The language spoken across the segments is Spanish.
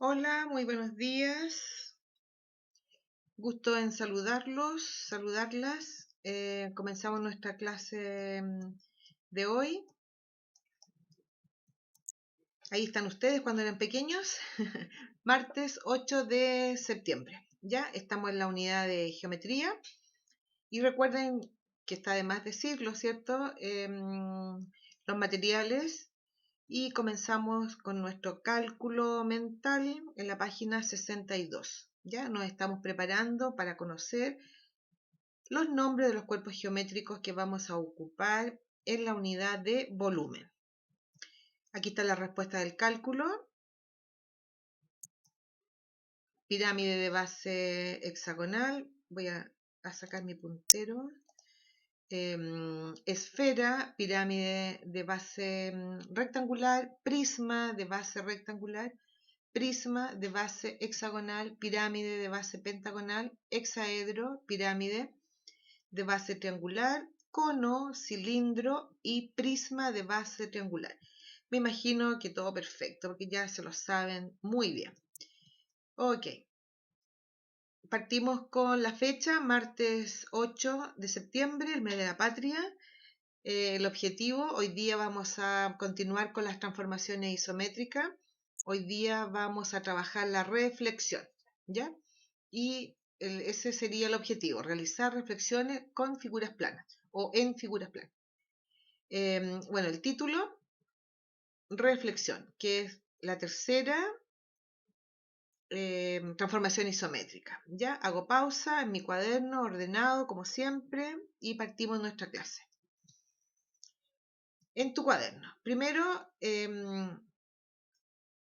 Hola, muy buenos días. Gusto en saludarlas. Comenzamos nuestra clase de hoy. Ahí están ustedes cuando eran pequeños. Martes 8 de septiembre. Ya estamos en la unidad de geometría. Y recuerden que está de más decirlo, ¿cierto? Los materiales. Y comenzamos con nuestro cálculo mental en la página 62. Ya nos estamos preparando para conocer los nombres de los cuerpos geométricos que vamos a ocupar en la unidad de volumen. Aquí está la respuesta del cálculo. Pirámide de base hexagonal. Voy a sacar mi puntero. Esfera, pirámide de base rectangular, prisma de base rectangular, prisma de base hexagonal, pirámide de base pentagonal, hexaedro, pirámide de base triangular, cono, cilindro y prisma de base triangular. Me imagino que todo perfecto, porque ya se lo saben muy bien. Ok. Partimos con la fecha, martes 8 de septiembre, el mes de la patria. El objetivo, hoy día vamos a continuar con las transformaciones isométricas. Hoy día vamos a trabajar la reflexión, ¿ya? Y ese sería el objetivo, realizar reflexiones con figuras planas o en figuras planas. Bueno, el título, reflexión, que es la tercera transformación isométrica. Ya hago pausa en mi cuaderno ordenado como siempre y partimos nuestra clase. En tu cuaderno, primero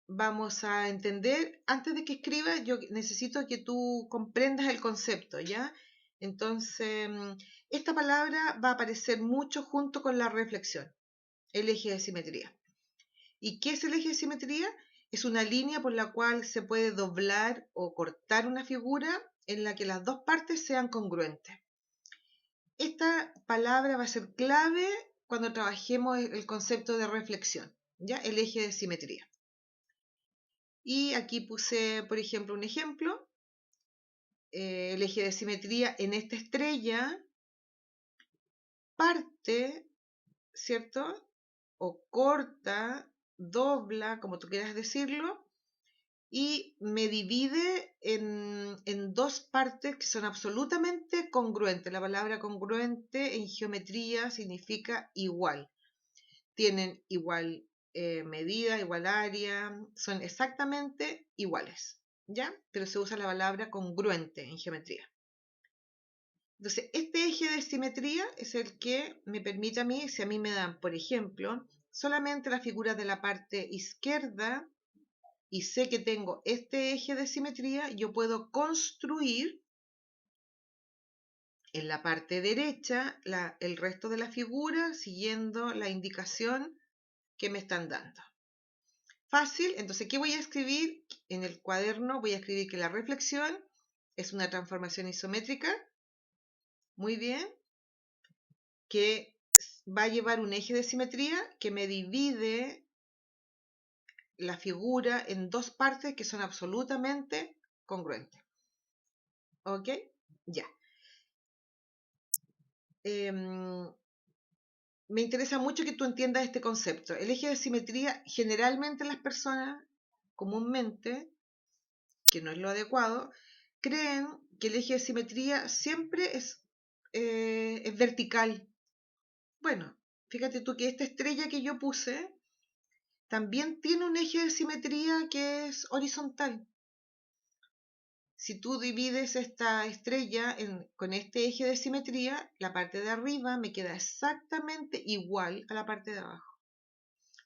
vamos a entender, antes de que escribas, yo necesito que tú comprendas el concepto, ¿ya? Entonces, esta palabra va a aparecer mucho junto con la reflexión, el eje de simetría. ¿Y qué es el eje de simetría? Es una línea por la cual se puede doblar o cortar una figura en la que las dos partes sean congruentes. Esta palabra va a ser clave cuando trabajemos el concepto de reflexión, ¿ya? El eje de simetría. Y aquí puse, por ejemplo, un ejemplo. El eje de simetría en esta estrella parte, ¿cierto? O corta, dobla, como tú quieras decirlo, y me divide en dos partes que son absolutamente congruentes. La palabra congruente en geometría significa igual. Tienen igual medida, igual área, son exactamente iguales, ¿ya? Pero se usa la palabra congruente en geometría. Entonces, este eje de simetría es el que me permite a mí, si a mí me dan, por ejemplo, solamente las figuras de la parte izquierda y sé que tengo este eje de simetría, yo puedo construir en la parte derecha el resto de la figura siguiendo la indicación que me están dando. Fácil, entonces, ¿qué voy a escribir? En el cuaderno voy a escribir que la reflexión es una transformación isométrica, muy bien, que va a llevar un eje de simetría que me divide la figura en dos partes que son absolutamente congruentes. ¿Ok? Ya. Me interesa mucho que tú entiendas este concepto. El eje de simetría, generalmente las personas, comúnmente, que no es lo adecuado, creen que el eje de simetría siempre es vertical. Bueno, fíjate tú que esta estrella que yo puse también tiene un eje de simetría que es horizontal. Si tú divides esta estrella con este eje de simetría, la parte de arriba me queda exactamente igual a la parte de abajo.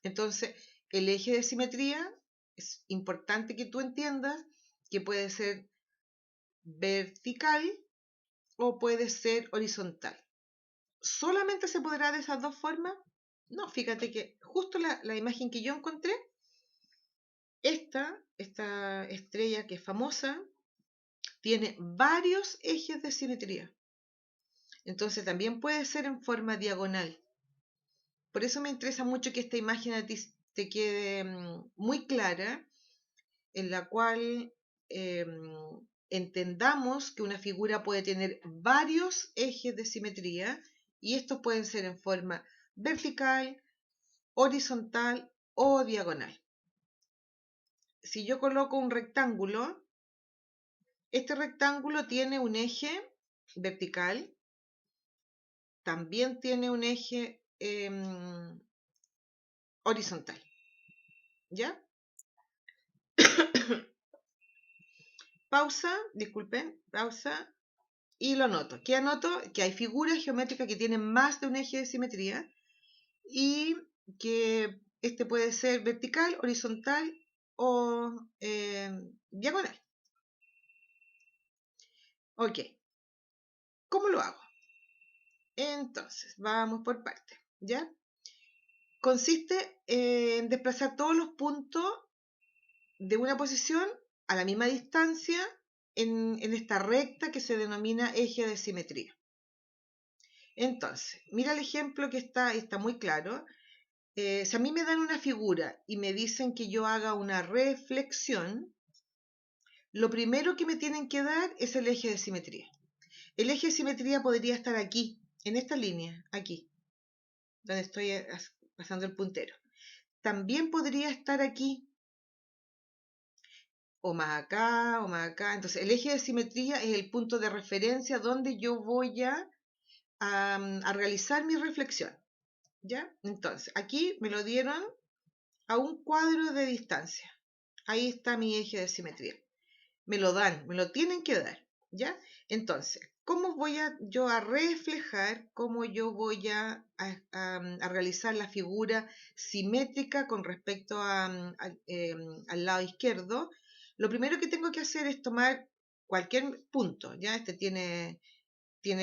Entonces, el eje de simetría es importante que tú entiendas que puede ser vertical o puede ser horizontal. ¿Solamente se podrá de esas dos formas? No, fíjate que justo la imagen que yo encontré, esta estrella que es famosa, tiene varios ejes de simetría. Entonces también puede ser en forma diagonal. Por eso me interesa mucho que esta imagen a ti te quede muy clara. en la cual entendamos que una figura puede tener varios ejes de simetría y estos pueden ser en forma vertical, horizontal o diagonal. Si yo coloco un rectángulo, este rectángulo tiene un eje vertical, también tiene un eje horizontal, ¿ya? Pausa, disculpen, pausa, y lo anoto. ¿Qué anoto? Que hay figuras geométricas que tienen más de un eje de simetría y que este puede ser vertical, horizontal o diagonal. Ok, ¿cómo lo hago? Entonces, vamos por partes, ¿ya? Consiste en desplazar todos los puntos de una posición a la misma distancia en esta recta que se denomina eje de simetría. Entonces, mira el ejemplo que está muy claro. Si a mí me dan una figura y me dicen que yo haga una reflexión, lo primero que me tienen que dar es el eje de simetría. El eje de simetría podría estar aquí, en esta línea, aquí, donde estoy pasando el puntero. También podría estar aquí, o más acá, o más acá. Entonces, el eje de simetría es el punto de referencia donde yo voy a realizar mi reflexión. ¿Ya? Entonces, aquí me lo dieron a un cuadro de distancia. Ahí está mi eje de simetría. Me lo dan, me lo tienen que dar. ¿Ya? Entonces, ¿cómo voy yo a reflejar, cómo yo voy a realizar la figura simétrica con respecto al lado izquierdo? Lo primero que tengo que hacer es tomar cualquier punto, ¿ya? Este tiene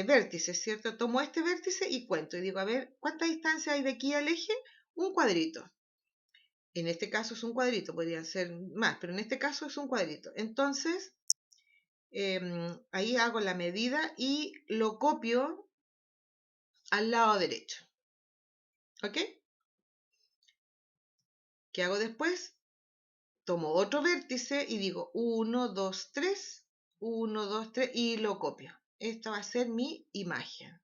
vértices, ¿cierto? Tomo este vértice y cuento y digo, a ver, ¿cuánta distancia hay de aquí al eje? Un cuadrito. En este caso es un cuadrito, podrían ser más, pero en este caso es un cuadrito. Entonces, ahí hago la medida y lo copio al lado derecho. ¿Ok? ¿Qué hago después? Tomo otro vértice y digo 1, 2, 3, 1, 2, 3 y lo copio. Esta va a ser mi imagen.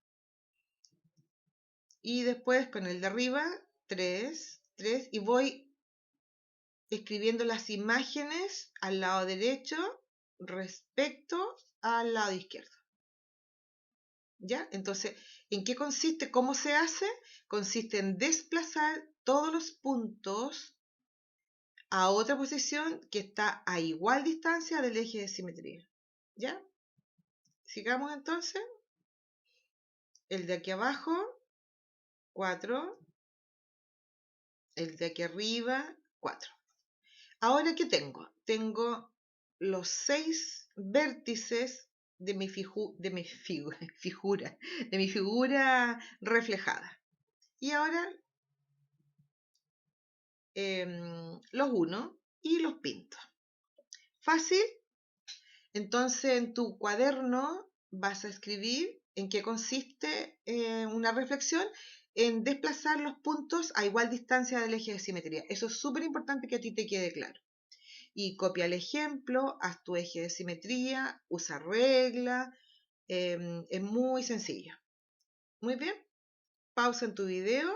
Y después con el de arriba, 3, 3 y voy escribiendo las imágenes al lado derecho respecto al lado izquierdo. ¿Ya? Entonces, ¿en qué consiste? ¿Cómo se hace? Consiste en desplazar todos los puntos a otra posición que está a igual distancia del eje de simetría. ¿Ya? Sigamos entonces. El de aquí abajo, 4. El de aquí arriba, 4. Ahora, ¿qué tengo? Tengo los 6 vértices de mi figura reflejada. Y ahora los uno y los pinto. ¿Fácil? Entonces en tu cuaderno vas a escribir en qué consiste una reflexión en desplazar los puntos a igual distancia del eje de simetría. Eso es súper importante que a ti te quede claro. Y copia el ejemplo, haz tu eje de simetría, usa regla, es muy sencillo. Muy bien, pausa en tu video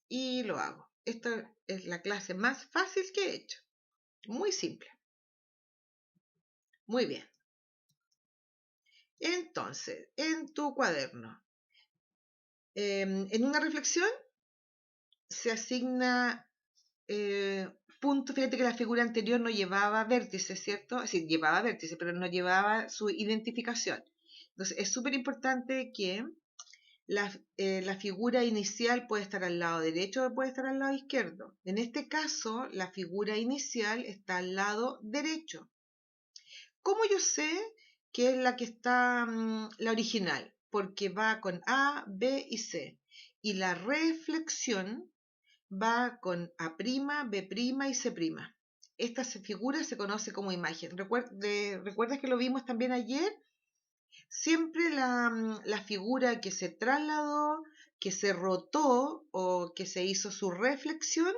y lo hago. Esta es la clase más fácil que he hecho. Muy simple. Muy bien. Entonces, en tu cuaderno, en una reflexión se asigna punto. Fíjate que la figura anterior no llevaba vértices, ¿cierto? Sí, llevaba vértices, pero no llevaba su identificación. Entonces, es súper importante que la figura inicial puede estar al lado derecho o puede estar al lado izquierdo. En este caso, la figura inicial está al lado derecho. ¿Cómo yo sé que es la que está la original? Porque va con A, B y C. Y la reflexión va con A', B' y C'. Esta figura se conoce como imagen. ¿Recuerdas que lo vimos también ayer? Siempre la figura que se trasladó, que se rotó o que se hizo su reflexión,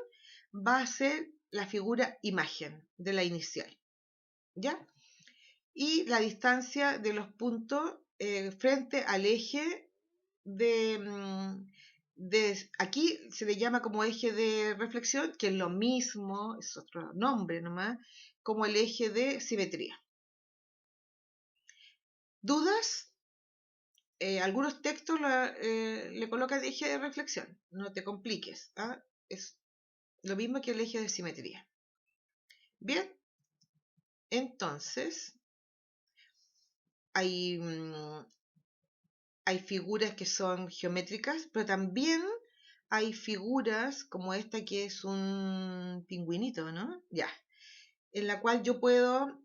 va a ser la figura imagen de la inicial, ¿ya? Y la distancia de los puntos frente al eje aquí se le llama como eje de reflexión, que es lo mismo, es otro nombre nomás, como el eje de simetría. ¿Dudas? Algunos textos le colocan eje de reflexión, no te compliques, ¿ah? Es lo mismo que el eje de simetría. Bien, entonces hay figuras que son geométricas, pero también hay figuras como esta que es un pingüinito, ¿no? Ya, en la cual yo puedo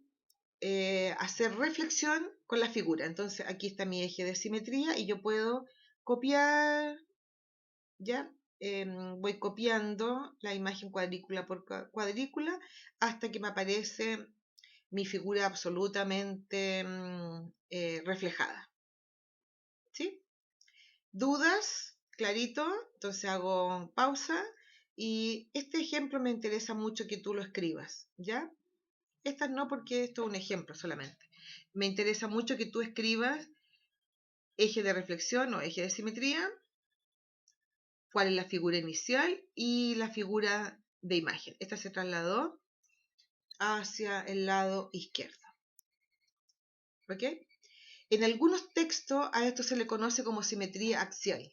hacer reflexión con la figura. Entonces aquí está mi eje de simetría y yo puedo copiar, ¿ya? Voy copiando la imagen cuadrícula por cuadrícula hasta que me aparece mi figura absolutamente reflejada. ¿Sí? ¿Dudas? Clarito. Entonces hago pausa y este ejemplo me interesa mucho que tú lo escribas, ¿ya? Estas no, porque esto es un ejemplo solamente. Me interesa mucho que tú escribas eje de reflexión o eje de simetría, cuál es la figura inicial y la figura de imagen. Esta se trasladó hacia el lado izquierdo. ¿Ok? En algunos textos a esto se le conoce como simetría axial.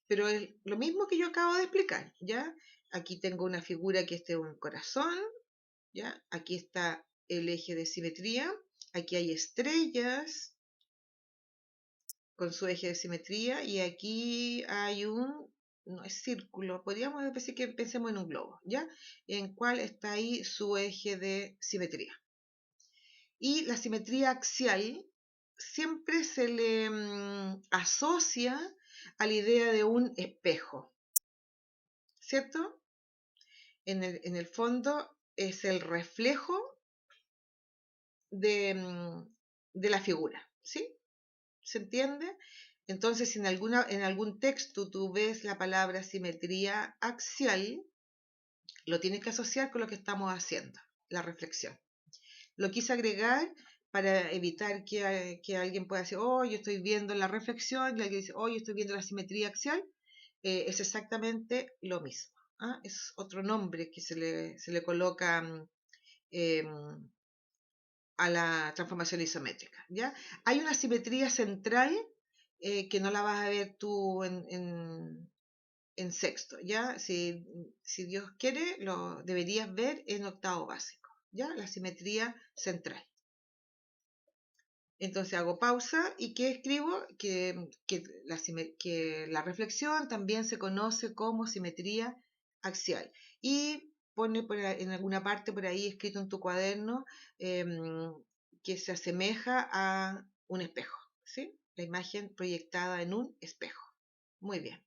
Pero es lo mismo que yo acabo de explicar, ¿ya? Aquí tengo una figura que es un corazón, ¿ya? Aquí está el eje de simetría. Aquí hay estrellas con su eje de simetría y aquí hay no es círculo, podríamos decir que pensemos en un globo, ¿ya? En cual está ahí su eje de simetría. Y la simetría axial siempre se le asocia a la idea de un espejo, ¿cierto? En el fondo es el reflejo de la figura, ¿sí? ¿Se entiende? Entonces, si en algún texto tú ves la palabra simetría axial, lo tienes que asociar con lo que estamos haciendo, la reflexión. Lo quise agregar para evitar que alguien pueda decir, oh, yo estoy viendo la reflexión, y alguien dice, oh, yo estoy viendo la simetría axial. Es exactamente lo mismo. ¿Ah? Es otro nombre que se le coloca a la transformación isométrica, ¿ya? Hay una simetría central que no la vas a ver tú en sexto, ¿ya? Si Dios quiere, lo deberías ver en octavo básico, ¿ya? La simetría central. Entonces hago pausa y ¿qué escribo? Que la reflexión también se conoce como simetría axial. Y pone en alguna parte por ahí escrito en tu cuaderno que se asemeja a un espejo, ¿sí? La imagen proyectada en un espejo. Muy bien.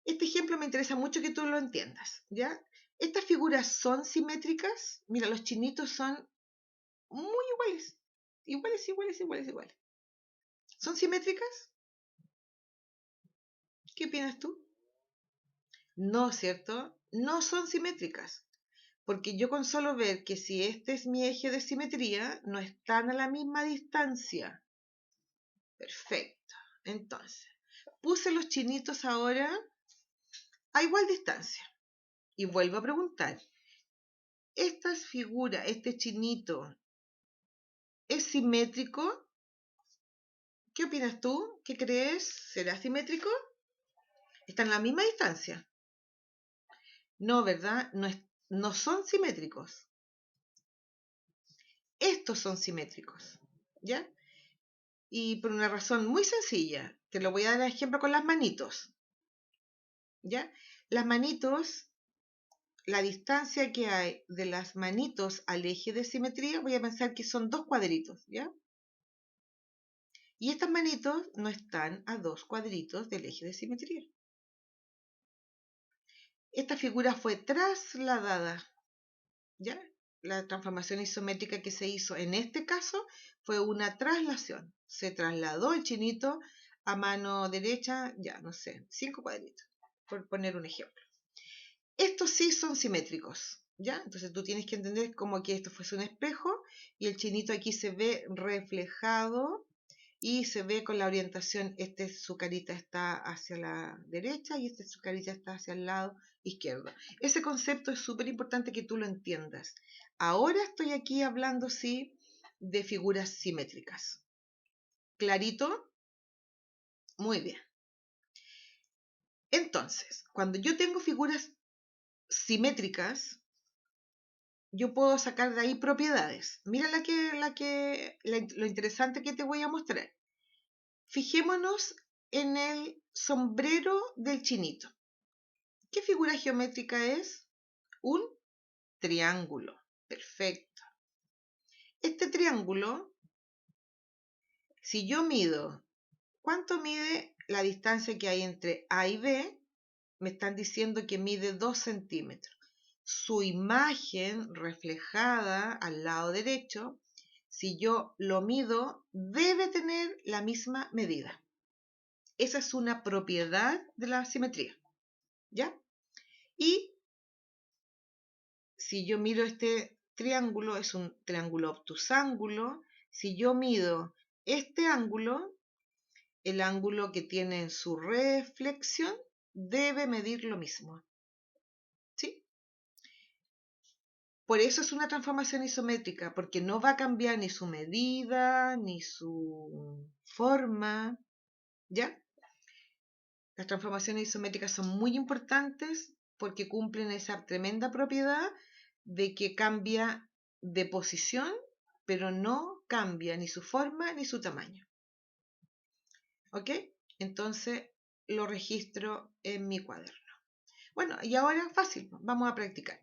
Este ejemplo me interesa mucho que tú lo entiendas, ¿ya? Estas figuras son simétricas. Mira, los chinitos son muy iguales. Iguales. ¿Son simétricas? ¿Qué opinas tú? No, ¿cierto? No son simétricas. Porque yo con solo ver que si este es mi eje de simetría, no están a la misma distancia. Perfecto. Entonces, puse los chinitos ahora a igual distancia. Y vuelvo a preguntar, ¿estas figuras, este chinito, es simétrico? ¿Qué opinas tú? ¿Qué crees? ¿Será simétrico? ¿Están a la misma distancia? No, ¿verdad? No son simétricos. Estos son simétricos, ¿ya? Y por una razón muy sencilla, te lo voy a dar ejemplo con las manitos, ¿ya? Las manitos, la distancia que hay de las manitos al eje de simetría, voy a pensar que son 2 cuadritos, ¿ya? Y estas manitos no están a 2 cuadritos del eje de simetría. Esta figura fue trasladada, ¿ya? La transformación isométrica que se hizo en este caso fue una traslación. Se trasladó el chinito a mano derecha, ya no sé, 5 cuadritos, por poner un ejemplo. Estos sí son simétricos, ¿ya? Entonces tú tienes que entender como que esto fuese un espejo y el chinito aquí se ve reflejado y se ve con la orientación, su carita está hacia la derecha y su carita está hacia el lado izquierdo. Ese concepto es súper importante que tú lo entiendas. Ahora estoy aquí hablando, sí, de figuras simétricas. ¿Clarito? Muy bien. Entonces, cuando yo tengo figuras simétricas, yo puedo sacar de ahí propiedades. Mira lo interesante que te voy a mostrar. Fijémonos en el sombrero del chinito. ¿Qué figura geométrica es? Un triángulo. Perfecto. Este triángulo, si yo mido, ¿cuánto mide la distancia que hay entre A y B? Me están diciendo que mide 2 centímetros. Su imagen reflejada al lado derecho, si yo lo mido, debe tener la misma medida. Esa es una propiedad de la simetría, ¿ya? Y si yo miro este triángulo, es un triángulo obtusángulo. Si yo mido este ángulo, el ángulo que tiene en su reflexión debe medir lo mismo, ¿sí? Por eso es una transformación isométrica, porque no va a cambiar ni su medida, ni su forma, ¿ya? Las transformaciones isométricas son muy importantes porque cumplen esa tremenda propiedad de que cambia de posición, pero no cambia ni su forma ni su tamaño. ¿Ok? Entonces lo registro en mi cuaderno. Bueno, y ahora fácil, vamos a practicar.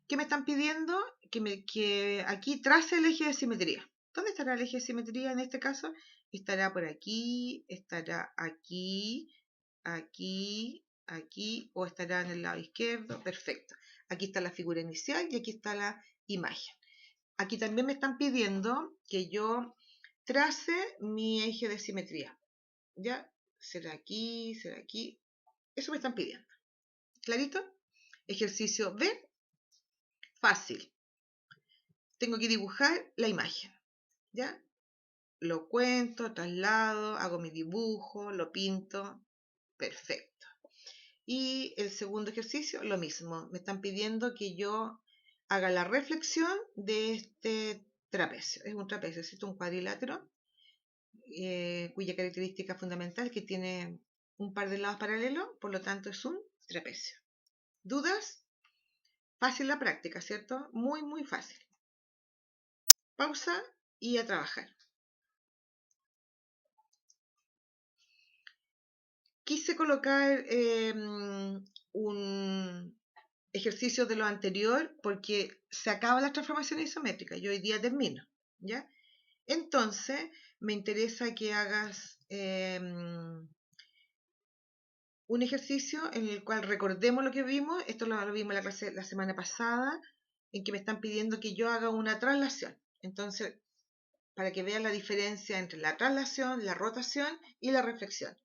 ¿Qué me están pidiendo? Que aquí trace el eje de simetría. ¿Dónde estará el eje de simetría en este caso? Estará por aquí, estará aquí, aquí, aquí, o estará en el lado izquierdo. Perfecto. Aquí está la figura inicial y aquí está la imagen. Aquí también me están pidiendo que yo trace mi eje de simetría. ¿Ya? Será aquí, será aquí. Eso me están pidiendo. ¿Clarito? Ejercicio B. Fácil. Tengo que dibujar la imagen, ¿ya? Lo cuento, traslado, hago mi dibujo, lo pinto, perfecto. Y el segundo ejercicio, lo mismo, me están pidiendo que yo haga la reflexión de este trapecio. Es un trapecio, es un cuadrilátero, cuya característica fundamental es que tiene un par de lados paralelos, por lo tanto es un trapecio. ¿Dudas? Fácil la práctica, ¿cierto? Muy, muy fácil. Pausa y a trabajar. Quise colocar un ejercicio de lo anterior porque se acaba la transformación isométrica. Yo hoy día termino, ¿ya? Entonces, me interesa que hagas un ejercicio en el cual recordemos lo que vimos. Esto lo vimos en la clase la semana pasada, en que me están pidiendo que yo haga una traslación. Entonces, para que vean la diferencia entre la traslación, la rotación y la reflexión.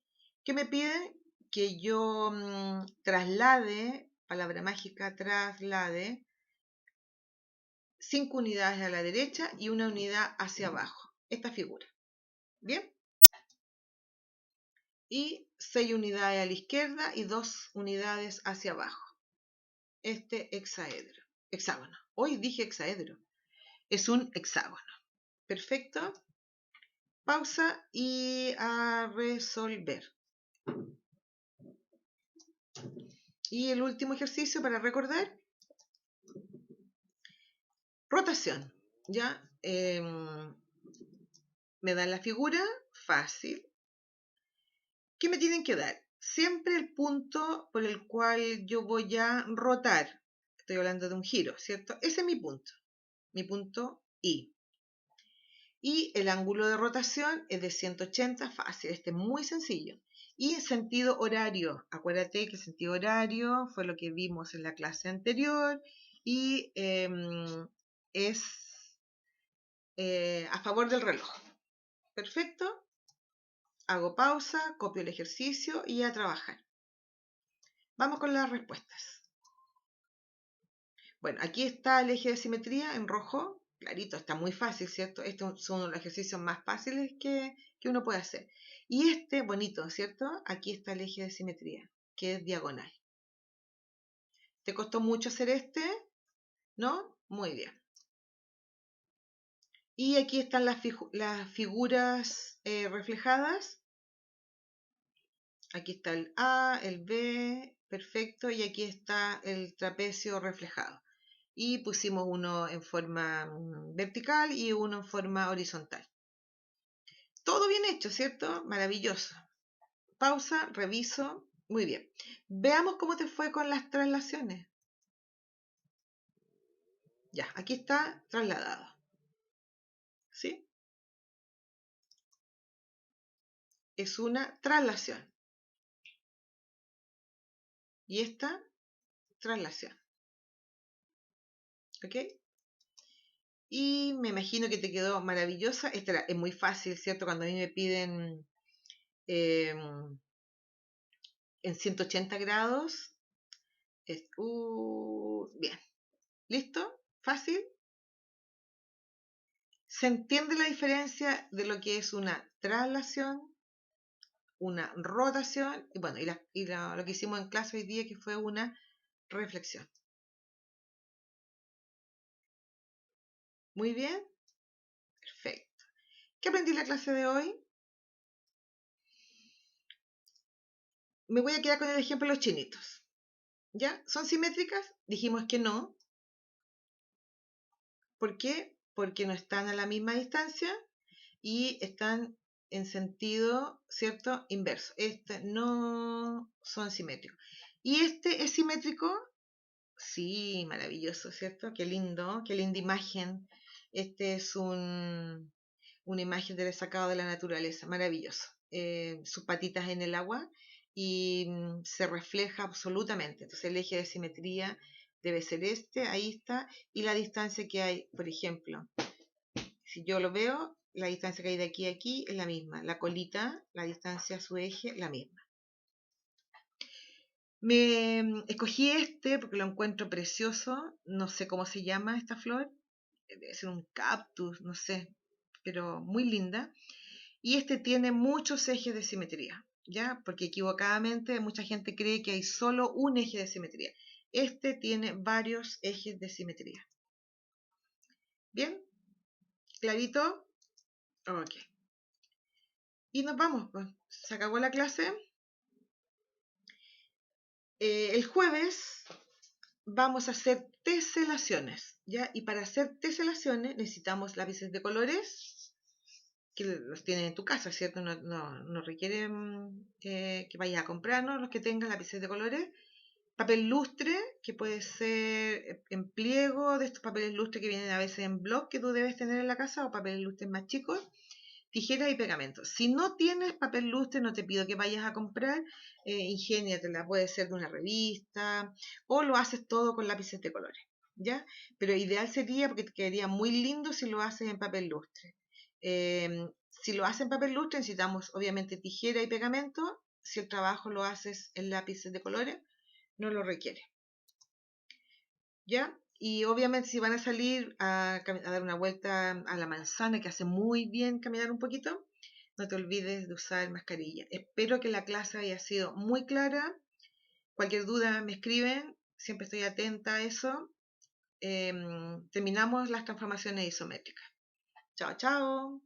¿Qué me piden? Que yo traslade, palabra mágica, traslade 5 unidades a la derecha y una unidad hacia abajo. Esta figura. ¿Bien? Y 6 unidades a la izquierda y 2 unidades hacia abajo. Este hexágono. Hoy dije hexaedro. Es un hexágono. Perfecto. Pausa y a resolver. Y el último ejercicio para recordar. Rotación. ¿Ya? Me dan la figura. Fácil. ¿Qué me tienen que dar? Siempre el punto por el cual yo voy a rotar. Estoy hablando de un giro, ¿cierto? Ese es mi punto I. Y el ángulo de rotación es de 180, fácil, este es muy sencillo. Y sentido horario, acuérdate que el sentido horario fue lo que vimos en la clase anterior y es a favor del reloj. Perfecto, hago pausa, copio el ejercicio y a trabajar. Vamos con las respuestas. Bueno, aquí está el eje de simetría en rojo, clarito, está muy fácil, ¿cierto? Estos son los ejercicios más fáciles que uno puede hacer. Y este, bonito, ¿cierto? Aquí está el eje de simetría, que es diagonal. ¿Te costó mucho hacer este? ¿No? Muy bien. Y aquí están las figuras reflejadas. Aquí está el A, el B, perfecto, y aquí está el trapecio reflejado. Y pusimos uno en forma vertical y uno en forma horizontal. Todo bien hecho, ¿cierto? Maravilloso. Pausa, reviso. Muy bien. Veamos cómo te fue con las traslaciones. Ya, aquí está trasladado. ¿Sí? Es una traslación. Y esta, traslación. ¿Ok? Y me imagino que te quedó maravillosa. Esta es muy fácil, ¿cierto? Cuando a mí me piden en 180 grados. Bien. ¿Listo? ¿Fácil? ¿Se entiende la diferencia de lo que es una traslación, una rotación y bueno, lo que hicimos en clase hoy día que fue una reflexión? Muy bien, perfecto. ¿Qué aprendí en la clase de hoy? Me voy a quedar con el ejemplo de los chinitos. ¿Ya? ¿Son simétricas? Dijimos que no. ¿Por qué? Porque no están a la misma distancia y están en sentido, ¿cierto? Inverso. Este no son simétricos. ¿Y este es simétrico? Sí, maravilloso, ¿cierto? Qué lindo, qué linda imagen. Este es una imagen del sacado de la naturaleza, maravilloso. Sus patitas en el agua y se refleja absolutamente. Entonces el eje de simetría debe ser este, ahí está, y la distancia que hay, por ejemplo, si yo lo veo, la distancia que hay de aquí a aquí es la misma. La colita, la distancia a su eje, la misma. Me escogí este porque lo encuentro precioso. No sé cómo se llama esta flor. Debe ser un cactus, no sé, pero muy linda. Y este tiene muchos ejes de simetría, ¿ya? Porque equivocadamente mucha gente cree que hay solo un eje de simetría. Este tiene varios ejes de simetría. ¿Bien? ¿Clarito? Ok. Y nos vamos, pues. Se acabó la clase. El jueves vamos a hacer teselaciones, ¿ya? Y para hacer teselaciones necesitamos lápices de colores, que los tienes en tu casa, ¿cierto? No requiere que vayas a comprarnos los que tengan lápices de colores. Papel lustre, que puede ser en pliego, de estos papeles lustre que vienen a veces en bloc que tú debes tener en la casa, o papeles lustres más chicos. Tijeras y pegamento. Si no tienes papel lustre, no te pido que vayas a comprar, ingéniatela, puede ser de una revista, o lo haces todo con lápices de colores, ¿ya? Pero ideal sería, porque te quedaría muy lindo si lo haces en papel lustre. Si lo haces en papel lustre, necesitamos obviamente tijera y pegamento. Si el trabajo lo haces en lápices de colores, no lo requiere, ¿ya? Y obviamente si van a salir a dar una vuelta a la manzana, que hace muy bien caminar un poquito, no te olvides de usar mascarilla. Espero que la clase haya sido muy clara. Cualquier duda me escriben, siempre estoy atenta a eso. Terminamos las transformaciones isométricas. Chao, chao.